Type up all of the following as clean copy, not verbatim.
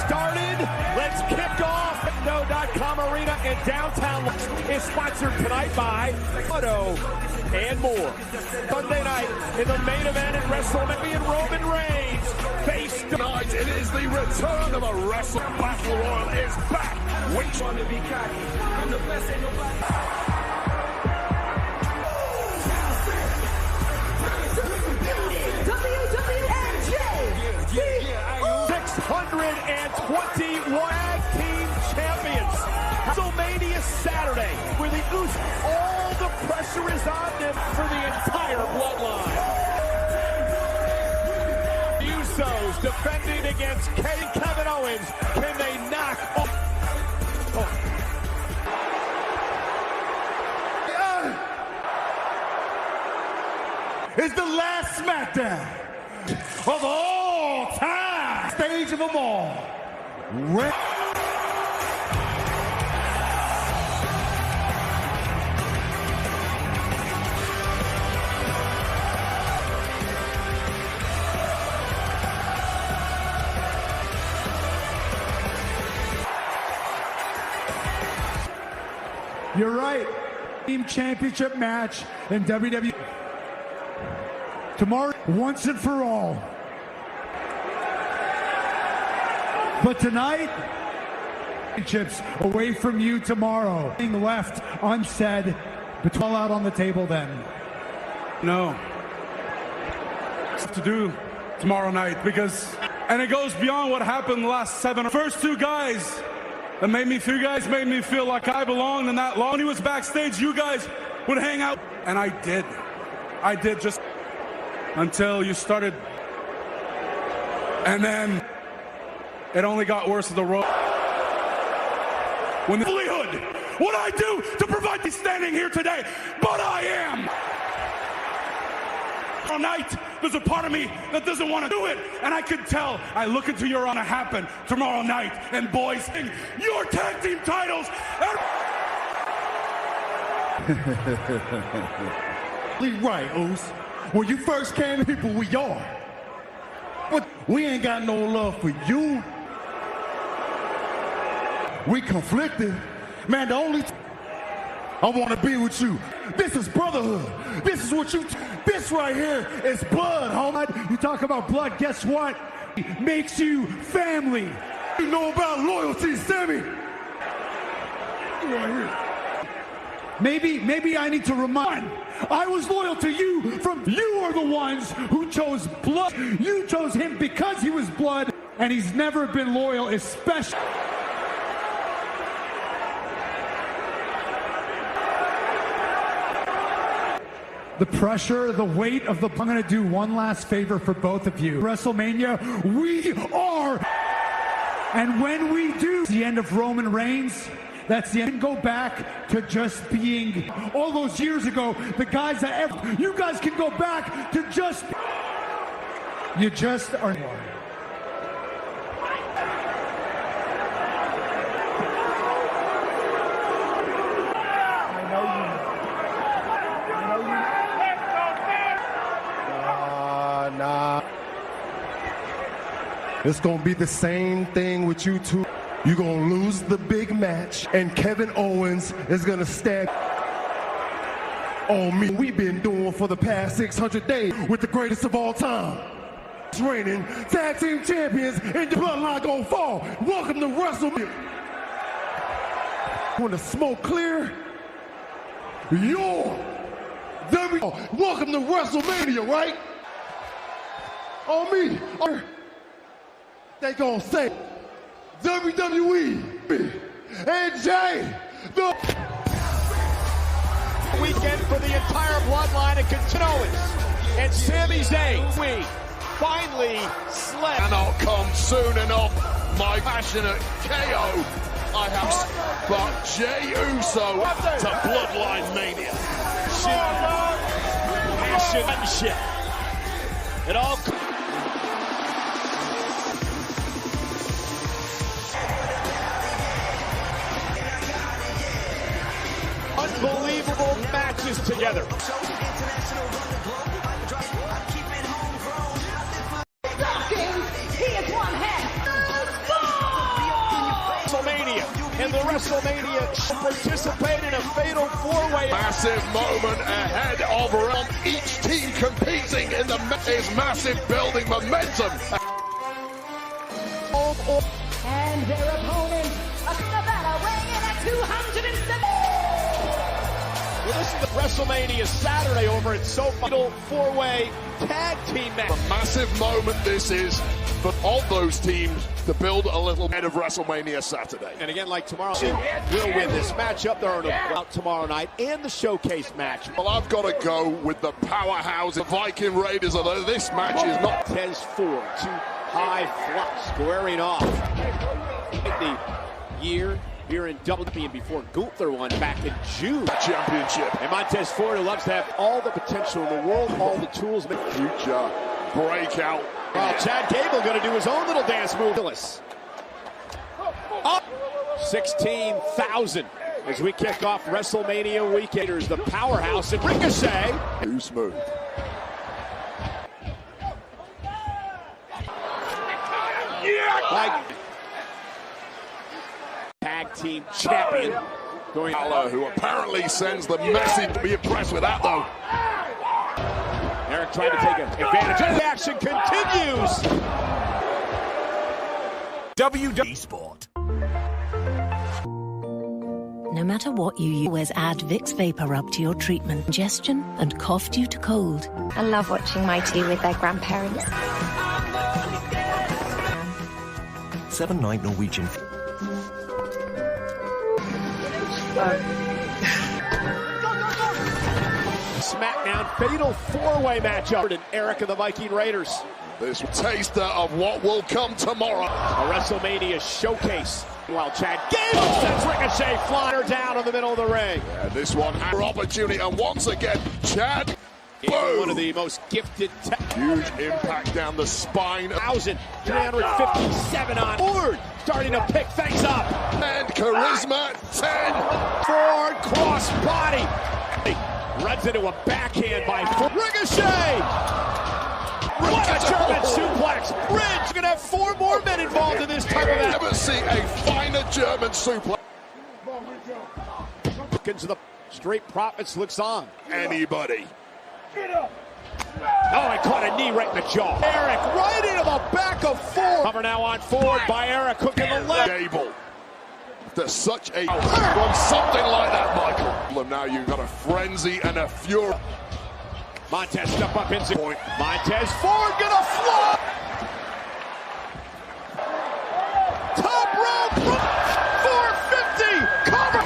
Started. Let's kick off. No.com Arena in downtown is sponsored tonight by Auto and more. Sunday night in the main event at WrestleMania, Roman Reigns face tonight. It is the return of a wrestling battle royal is back. Which one to be cocky? I'm the best in the black. 621 tag team champions. WrestleMania Saturday, where the Usos, all the pressure is on them for the entire bloodline. Usos defending against Kevin Owens. Can they knock off? Is the last SmackDown of all time. Stage of them all. You're right. Team championship match in WWE. Tomorrow, once and for all. But tonight, championships away from you tomorrow. Being left unsaid, but all out on the table then. No. It's to do tomorrow night because, and it goes beyond what happened the last 7. First 2 guys that made me feel like I belonged in that long. When he was backstage, you guys would hang out. And I did just until you started. And then it only got worse as the road. When the livelihood, what I do to provide you standing here today, but I am. Tomorrow night, there's a part of me that doesn't want to do it, and I can tell. I look into your honor happen tomorrow night, and boys, your tag team titles. Right, Oos. When you first came here, we are. But we ain't got no love for you. We conflicted. Man, the only I want to be with you. This is brotherhood. This is what this right here is blood, homie. You talk about blood, guess what? It makes you family. You know about loyalty, Sammy. Right here. Maybe I need to remind. I was loyal to you from you are the ones who chose blood. You chose him because he was blood, and he's never been loyal, especially. The pressure, the weight of the... I'm going to do one last favor for both of you. WrestleMania, we are... And when we do the end of Roman Reigns, that's the end. Go back to just being... All those years ago, the guys that... You guys can go back to just... You just are... Nah. It's gonna be the same thing with you two. You're gonna lose the big match, and Kevin Owens is gonna stab on me. We've been doing for the past 600 days with the greatest of all time. Reigning tag team champions, and the bloodline gonna fall. Welcome to WrestleMania. When the smoke clear, welcome to WrestleMania, right? On me, they gonna say WWE and Jay the weekend for the entire bloodline of Kevin Owens and Sami Zayn. We finally slept. Cannot come soon enough. My passionate KO. I have, but Jey Uso to Bloodline Mania. Passion. It all. Unbelievable matches together. together. WrestleMania and the WrestleMania participate in a fatal four-way. Massive moment ahead of Ron. Each team competing in the is massive, building momentum. And their opponent, Nevada, weighing in at 207. Well, this is the WrestleMania Saturday over at fatal four-way tag team match. A massive moment this is for all those teams to build a little ahead of WrestleMania Saturday. And again, like tomorrow, will win this matchup. They're out tomorrow night and the showcase match. Well, I've got to go with the powerhouse, the Viking Raiders, although this match is not. Tez Ford, too high flux, squaring off. The year here in WB before Gunther won back in June. Championship. And Montez Ford, who loves to have all the potential in the world, all the tools. Future breakout. Well, Chad Gable going to do his own little dance move. Up 16,000 as we kick off WrestleMania weekend. Here's the powerhouse and Ricochet. Too smooth. Like tag team champion. Balor, who apparently sends the message. Be impressed with that, though. Eric trying to take advantage. The action continues. WWE Sport. No matter what you use, always add Vicks Vapor Rub to your treatment. Congestion and cough due to cold. I love watching my two with their grandparents. 7-night Norwegian. SmackDown fatal four-way matchup. And Eric and the Viking Raiders. This taster of what will come tomorrow. A WrestleMania showcase. While Chad Gable sends Ricochet flying down in the middle of the ring. Yeah, this one has an opportunity, and once again, Chad. Boom. One of the most gifted. Huge impact down the spine. 1,357 on board. Starting to pick things up. And charisma 10. Ford cross body. Runs into a backhand by Ford. Ricochet. What a German suplex. Bridge going to have 4 more men involved in this type of action. Never see a finer German suplex. Into the Straight Profits looks on. Anybody. Oh, I caught a knee right in the jaw. Eric right into the back of Ford. Cover now on Ford by Eric, hooking the left. Gable. There's such a from something like that, Michael. Now you've got a frenzy and a fury. Montez step up into point. Montez Ford gonna flop. Top rope. 450. Cover.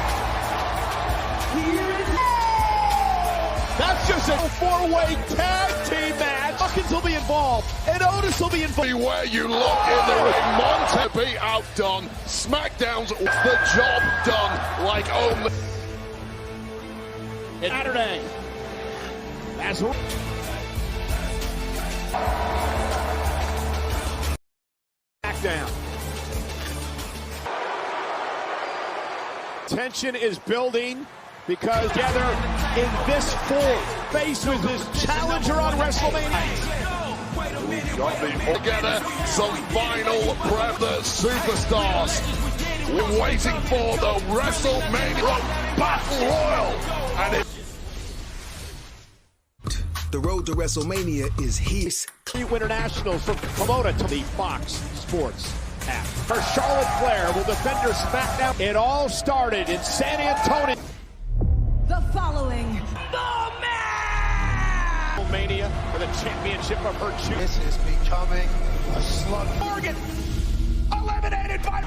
That's just a 4-way tag team match. Hawkins will be involved, and Otis will be involved. Where you look in the ring, Montez be outdone. SmackDown's the job done like only. Saturday. As SmackDown. Tension is building because together in this Ford face with his challenger on WrestleMania. Together, some final breath. The superstars. We're waiting for the WrestleMania Battle Royal. And The road to WrestleMania is here. Internationals from Pomona to the Fox Sports app. For Charlotte Flair will defend her SmackDown. It all started in San Antonio. The following. Mania for the championship of her choosing. This is becoming a slug. Morgan eliminated by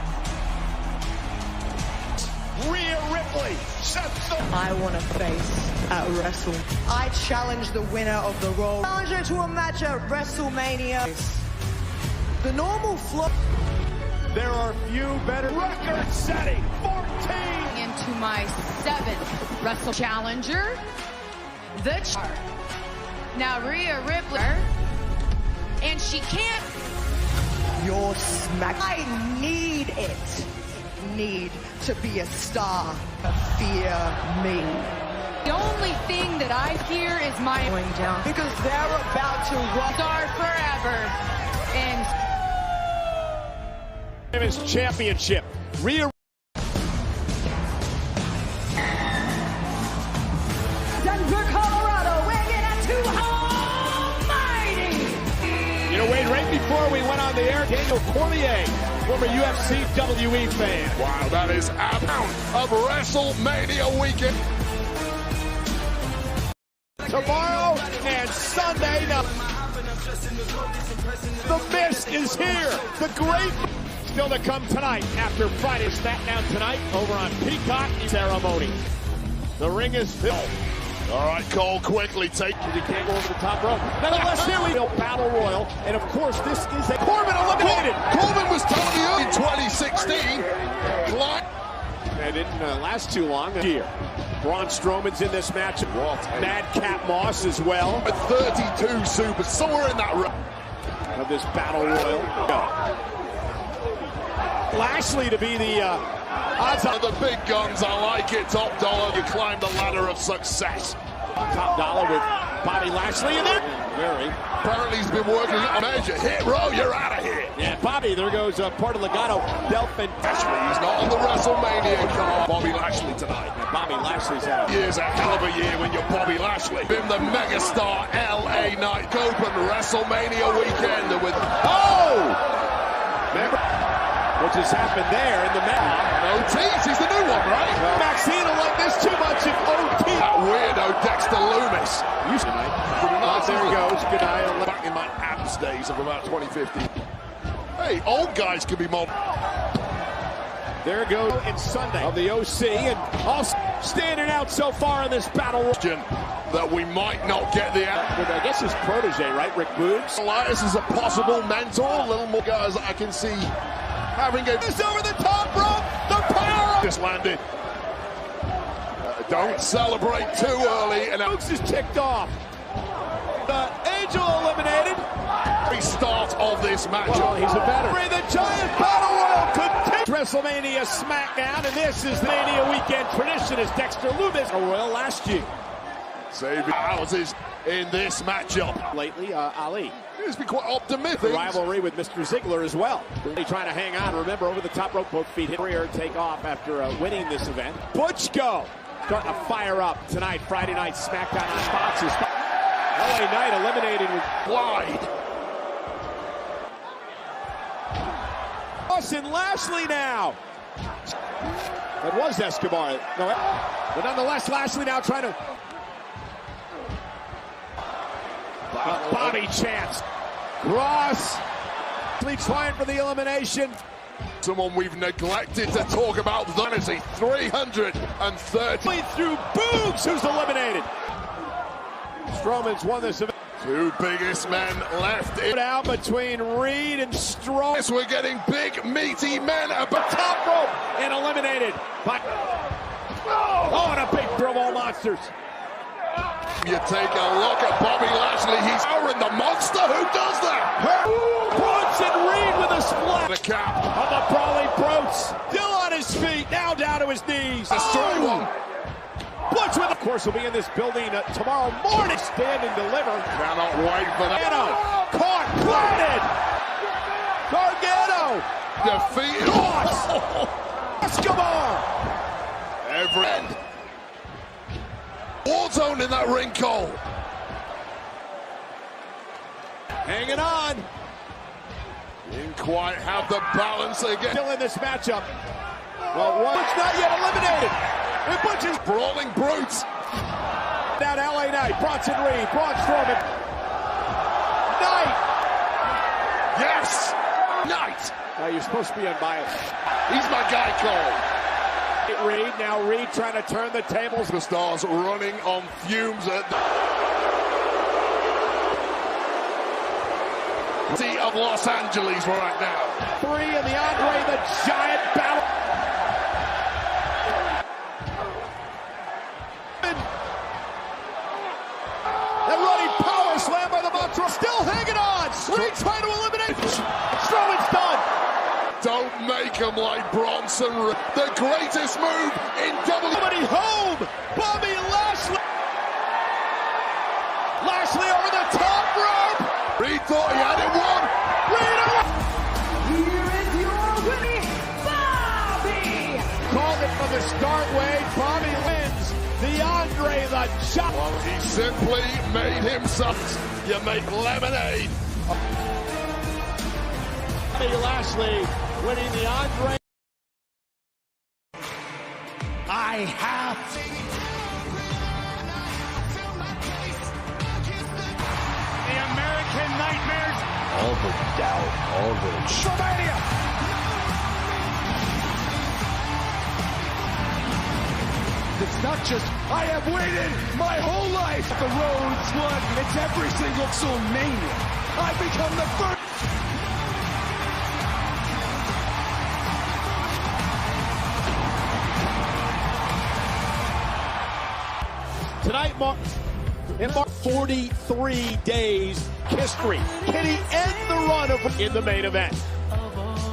Rhea Ripley. I want to face at Wrestle. I challenge the winner of the Raw. Challenge her to a match at WrestleMania. The normal flow. There are few better. Record setting 14. Into my 7th Wrestle Challenger. Now Rhea Ripley. And she can't. Your smack. I need it. Need to be a star. Fear me. The only thing that I fear is my going down because they're about to rock star forever. And Women's Championship. Denver, Colorado, weighing in at 200. You know, Wade, right before we went on the air, Daniel Cormier, former UFC WE fan. Wow, that is out of WrestleMania weekend. Tomorrow and Sunday night. The mist is here. The great still to come tonight after Friday's SmackDown tonight over on Peacock ceremony. The ring is filled. All right, Cole, quickly take. He can't go over the top rope. Nonetheless, here we go. Battle Royal. And of course, this is a Corbin eliminated. Corbin was telling you in 2016. And it didn't last too long here. Braun Strowman's in this match. Madcap Moss as well. 32 super, somewhere in that room. Of this Battle Royal. Lashley to be the odds on the big guns. I like it. Top dollar. You climb the ladder of success. Top dollar with Bobby Lashley in there. Very. Apparently he's been working a measure. Hit row, you're out of here. Yeah, Bobby, there goes part of Legato. Delphin. Lashley, he's not on the WrestleMania card. Bobby Lashley tonight. Yeah, Bobby Lashley's out. Year's a hell of a year when you're Bobby Lashley. Been the megastar LA night open WrestleMania weekend with. Oh! Remember what just happened there in the match? OT's, he's the new one, right? Maxine will like this too much if OT. That weirdo Dexter Loomis. There he goes. Good night. Back in my abs days of about 2015. Hey, old guys can be more. There goes in Sunday of the OC and also standing out so far in this battle. That we might not get the I guess his protege, right? Rick Boogs. Elias is a possible mentor. A little more guys that I can see having a. This over the top rope. The power. Just landed. Don't celebrate too early. And Boogs is ticked off. The Angel eliminated. Restart of this match. Well, he's a veteran. The Giant Battle Royal continues. WrestleMania SmackDown, and this is the Mania weekend tradition as Dexter Loomis Royal last year. Saving houses in this matchup. Lately, Ali. He's been quite optimistic. The rivalry with Mr. Ziggler as well. Really trying to hang on. Remember, over the top rope, both feet hit rear, take off after winning this event. Butch go. Starting to fire up tonight, Friday night SmackDown on Fox's. LA Knight eliminated with wide. Austin Lashley now. That was Escobar. No, but nonetheless, Lashley now trying to. Bobby chance. Cross. Trying for the elimination. Someone we've neglected to talk about. Vanity 330. Through Boogs, who's eliminated. Strowman's won this event. Two biggest men left in. Out between Reed and Strowman. Yes, we're getting big, meaty men at the top rope and eliminated by. Oh, and a big throw of all monsters. You take a look at Bobby Lashley. He's Aaron the monster. Who does that? Bronson Reed with a splat. The cap of the brawling Broats. Still on his feet. Now down to his knees. A straight one. Butch with, of course, will be in this building tomorrow morning. Stand and deliver. Cannot wait for that. Gargano caught, planted. Gargano defeated. Escobar. Every end. Warzone in that ring, Cole. Hanging on. Didn't quite have the balance again. Still in this matchup. Well, Butch not yet eliminated. And Butch is brawling brutes. Down LA Knight, Bronson Reed, Braun Strowman. Knight. Yes. Knight. You're supposed to be unbiased. He's my guy, Cole. Reed, now Reed trying to turn the tables. The Stars running on fumes at the city of Los Angeles right now. 3 in the Andre the Giant battle. And running power slam by the Montreal. Still hanging on. Reed trying to eliminate. Strowman's done. Don't make him like Bronson. The greatest move in WWE. Home. Bobby Lashley. Lashley over the top rope. Reed thought he had it won. Here is your winner, Bobby! Called it from the start, Wade. Bobby wins. The Andre the Chop. Well, he simply made himself. You make lemonade. Bobby Lashley winning the Andre. I have The American Nightmares. All the doubt, all the... WrestleMania. It's not just, I have waited my whole life. The road's one. It's every single WrestleMania. I become the first. Tonight marks 43 days history. Can he end the run in the main event?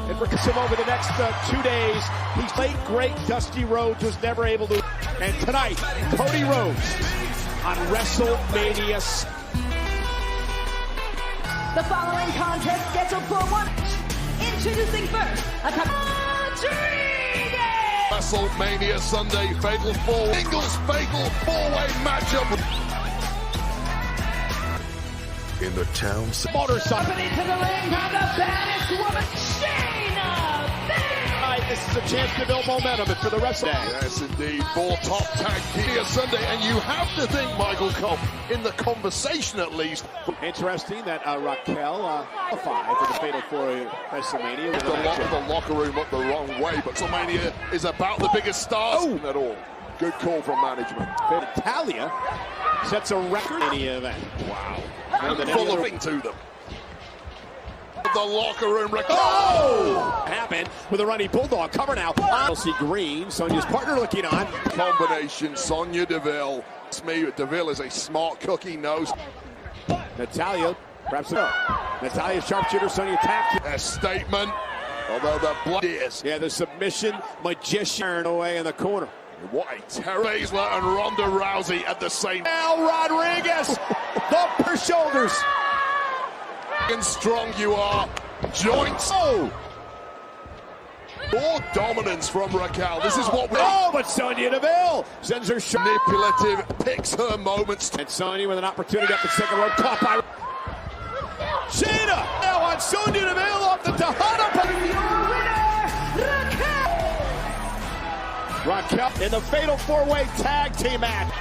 And for him over the next 2 days, he's late, great Dusty Rhodes was never able to. And tonight, Cody Rhodes on WrestleMania. The following contest scheduled for one. Introducing first, a WrestleMania Sunday Fatal 4 Singles Fatal 4-Way matchup in the town. Motorcycle. to the ring from the baddest woman, Shayna. This is a chance to build momentum for the rest of the day. Yes, indeed. 4 top tag team Sunday, and you have to think, Michael Cole, in the conversation at least. Interesting that Raquel qualified for the Fatal 4 WrestleMania. The locker room up the wrong way, but WrestleMania is about the biggest stars at all. Good call from management. Natalia sets a record in the event. Wow. Full of thing to them. The locker room. Happened with a running bulldog cover now. Chelsea Green, Sonya's partner, looking on. Combination, Sonya Deville. Deville is a smart cookie, knows. Natalia, perhaps Natalia sharpshooter, Sonya taps. A statement, although the blood is. Yeah, the submission magician away in the corner. What a terror. Baszler and Ronda Rousey at the same. El Rodriguez, the per shoulders. And strong you are. Joints. More dominance from Raquel. This is what we. But Sonya Deville sends her manipulative, picks her moments. And Sonya with an opportunity up the second rope, caught by Shayna. Now on Sonya Deville off the Tejada. Raquel in the Fatal 4-Way Tag Team match.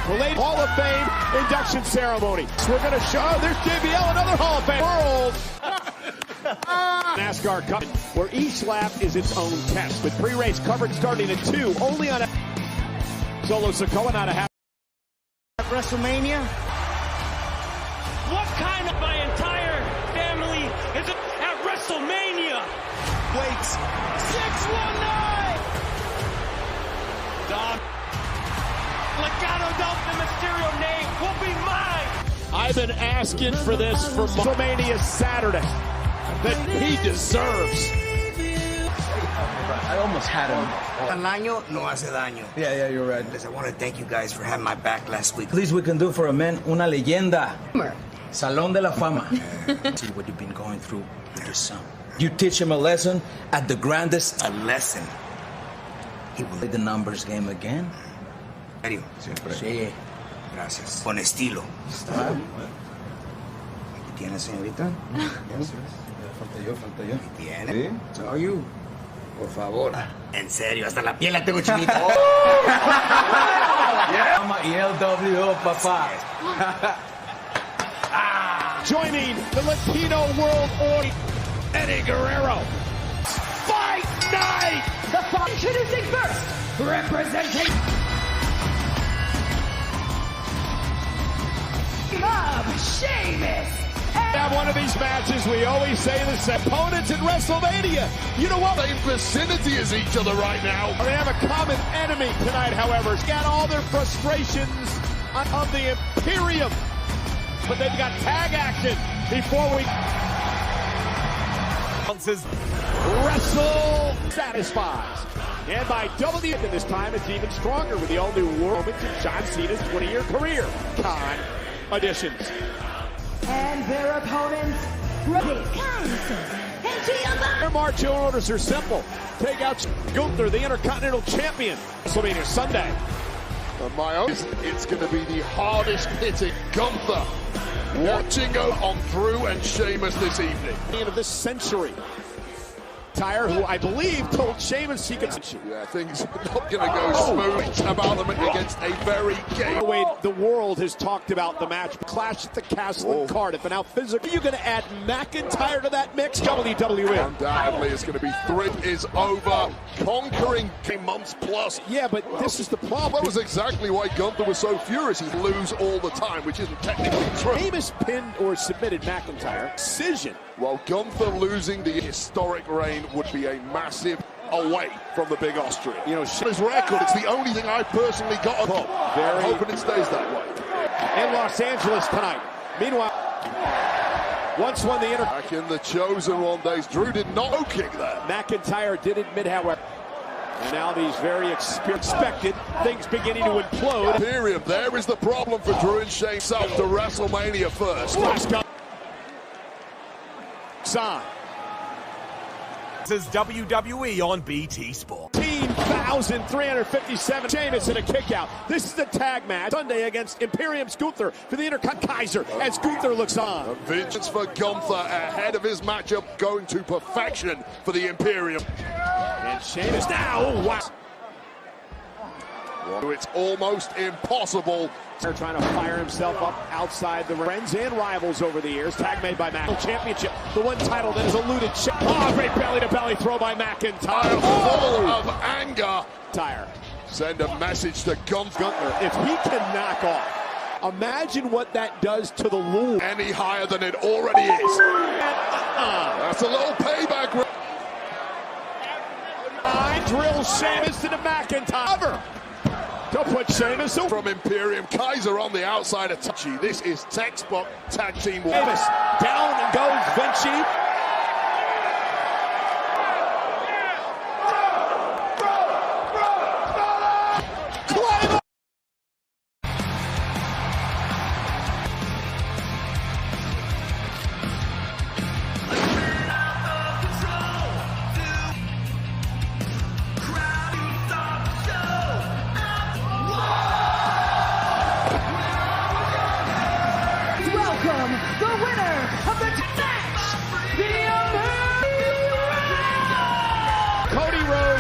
The late Hall of Fame induction ceremony. So we're going to show, there's JBL, another Hall of Fame. World NASCAR Cup, where each lap is its own test. With pre-race coverage starting at 2, only on Solo Sikoa, not a half. WrestleMania? What kind of my entire family is it at WrestleMania? Wait. 619! Dom. Legado del Mysterio name will be mine. I've been asking for this for WrestleMania Saturday that he deserves. I almost had him. Al año no hace daño. Yeah, you're right. I want to thank you guys for having my back last week. Please, we can do for a man una leyenda. Salón de la Fama. See what you've been going through with your son. You teach him a lesson at the grandest. A lesson. He will play the numbers game again. ¿En serio? Sí. Gracias. Con estilo. Está. ¿Qué tiene, señorita? Falta yo. ¿Qué tiene? ¿Sí? So you. Por favor. En serio, hasta la piel la tengo chinita. Fama y LWO, papá. Joining the Latino World Order, Eddie Guerrero. Fight night! Introducing first, representing Sheamus. Have one of these matches, we always say the same. Opponents in WrestleMania. You know what? Same vicinity as each other right now. They have a common enemy tonight, however. Got all their frustrations of the Imperium. But they've got tag action before we... Wrestle satisfies. And by W, and this time it's even stronger with the all-new world to John Cena's 20-year career. Con additions. And their opponents, Brody Their march orders are simple. Take out Gunther, the Intercontinental Champion. WrestleMania Sunday. It's going to be the hardest hitting Gunther. Watching go on Drew and Sheamus this evening. End of this century. Tyre, who I believe told Sheamus he could. Yeah, things are not going to go smooth about them against a very game. The world has talked about the match. Clash at the Castle in Cardiff. And now physically, are you going to add McIntyre to that mix? WWE. Undoubtedly, it's going to be is over. Conquering months plus. Yeah, but this is the problem. That was exactly why Gunther was so furious. He'd lose all the time, which isn't technically true. Sheamus pinned or submitted McIntyre. Decision. Well, Gunther losing the historic reign would be a massive away from the big Austrian. You know, his record, it's the only thing I personally got upon. I'm hoping it stays that way. In Los Angeles tonight. Meanwhile, once won the Back in the Chosen One days, Drew did not kick there. McIntyre did admit, however. And now these very expected things beginning to implode. Imperium, there is the problem for Drew and Shane South to WrestleMania first. Son. This is WWE on BT Sport. 13,357. Sheamus in a kickout. This is the tag match Sunday against Imperium's Gunther for the Intercontinental Kaiser as Gunther looks on. A vengeance for Gunther ahead of his matchup going to perfection for the Imperium. And Sheamus now. Oh, wow. It's almost impossible. They're trying to fire himself up outside the friends and rivals over the years. Tag made by Mac. Championship, the one title that has eluded. Oh, great belly-to-belly throw by McIntyre. Full of anger. Send a message to Gunther. If he can knock off, imagine what that does to the Lou. Any higher than it already is. That's a little payback. Drill Sheamus into McIntyre. Don't put Sheamus over. From Imperium, Kaiser on the outside of Touchy. This is textbook tag team war. Sheamus down and goes Vinci.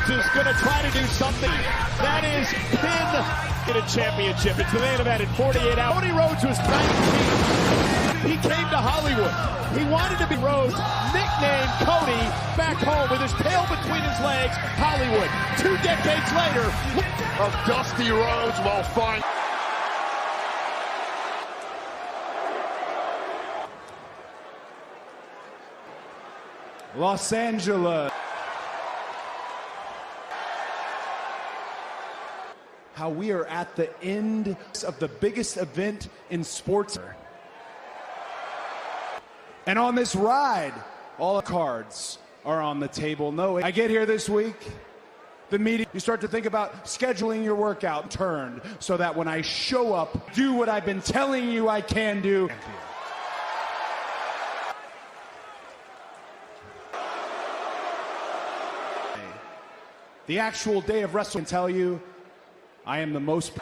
Is going to try to do something that is pin in a championship. It's the main event in 48 hours. Cody Rhodes was 19. He came to Hollywood. He wanted to be Rhodes, nicknamed Cody, back home with his tail between his legs. Hollywood. 2 decades later, of Dusty Rhodes will find. Los Angeles. How we are at the end of the biggest event in sports. And on this ride, all the cards are on the table. No, I get here this week, the meeting, you start to think about scheduling your workout turned so that when I show up, do what I've been telling you I can do. The actual day of wrestling, tell you, I am the most,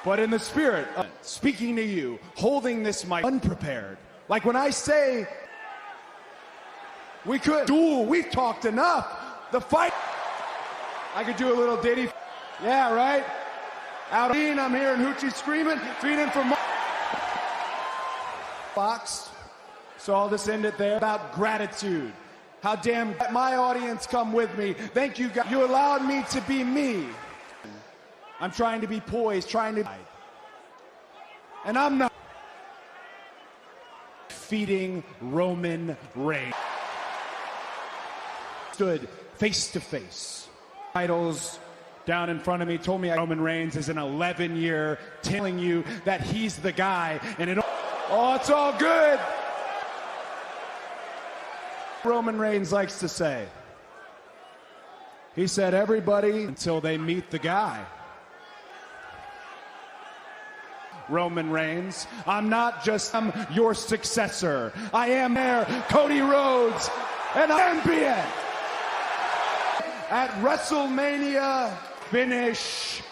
but in the spirit of speaking to you, holding this mic unprepared. Like when I say we could duel, we've talked enough. The fight, I could do a little ditty. Yeah, right? Out of I'm hearing Hoochie screaming, feeding for box. So I'll just end it there. About gratitude. How damn my audience come with me. Thank you guys. You allowed me to be me. I'm trying to be poised, trying to... And I'm not feeding Roman Reigns. Stood face to face. Titles down in front of me told me Roman Reigns is an 11-year telling you that he's the guy. And it... Oh, it's all good. Roman Reigns likes to say. He said everybody until they meet the guy. Roman Reigns, I'm not just your successor. I am there, Cody Rhodes, and champion. At WrestleMania, finish.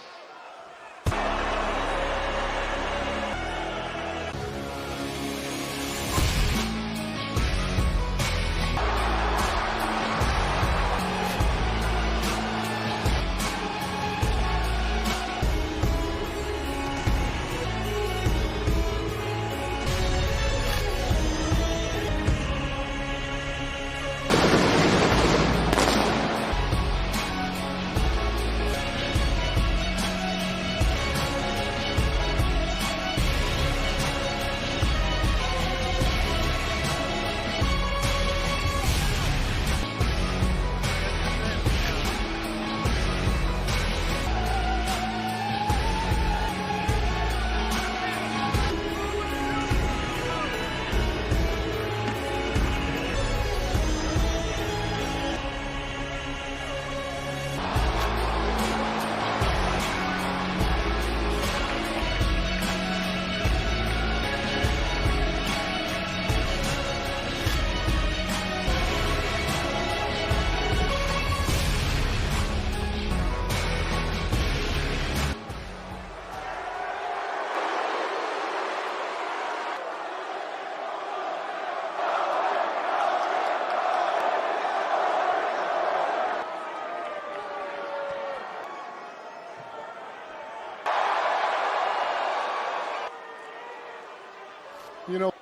You know,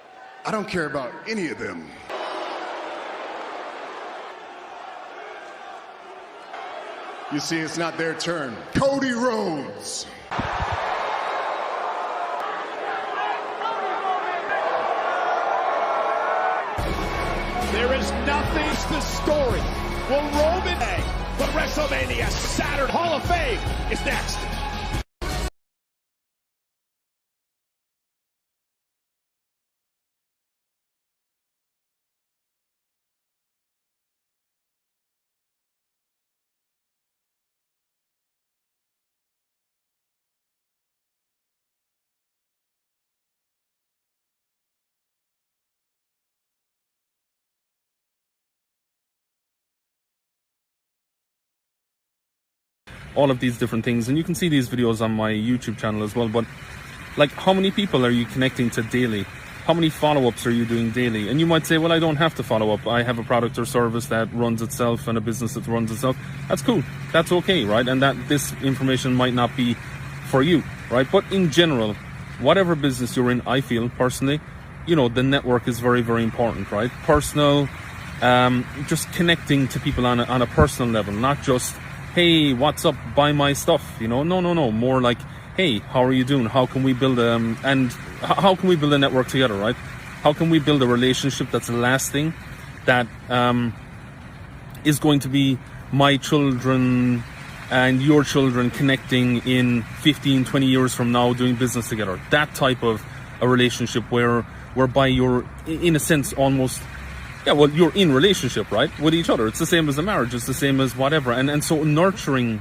I don't care about any of them. You see, it's not their turn. Cody Rhodes. There is nothing to the story. Will Roman for WrestleMania Saturday Hall of Fame is next. All of these different things, and you can see these videos on my YouTube channel as well. But like, how many people are you connecting to daily? How many follow-ups are you doing daily? And you might say, well, I don't have to follow up. I have a product or service that runs itself and a business that runs itself. That's cool. That's okay, right? And that this information might not be for you, right? But in general, whatever business you're in, I feel personally, you know, the network is very, very important, right? Personal, just connecting to people on a personal level, not just, hey, what's up, buy my stuff, you know? No. More like, hey, how are you doing? How can we build how can we build a network together, right? How can we build a relationship that's lasting, that is going to be my children and your children connecting in 15, 20 years from now, doing business together. That type of a relationship whereby you're, in a sense, almost, yeah, well, you're in relationship, right, with each other. It's the same as a marriage. It's the same as whatever. And so nurturing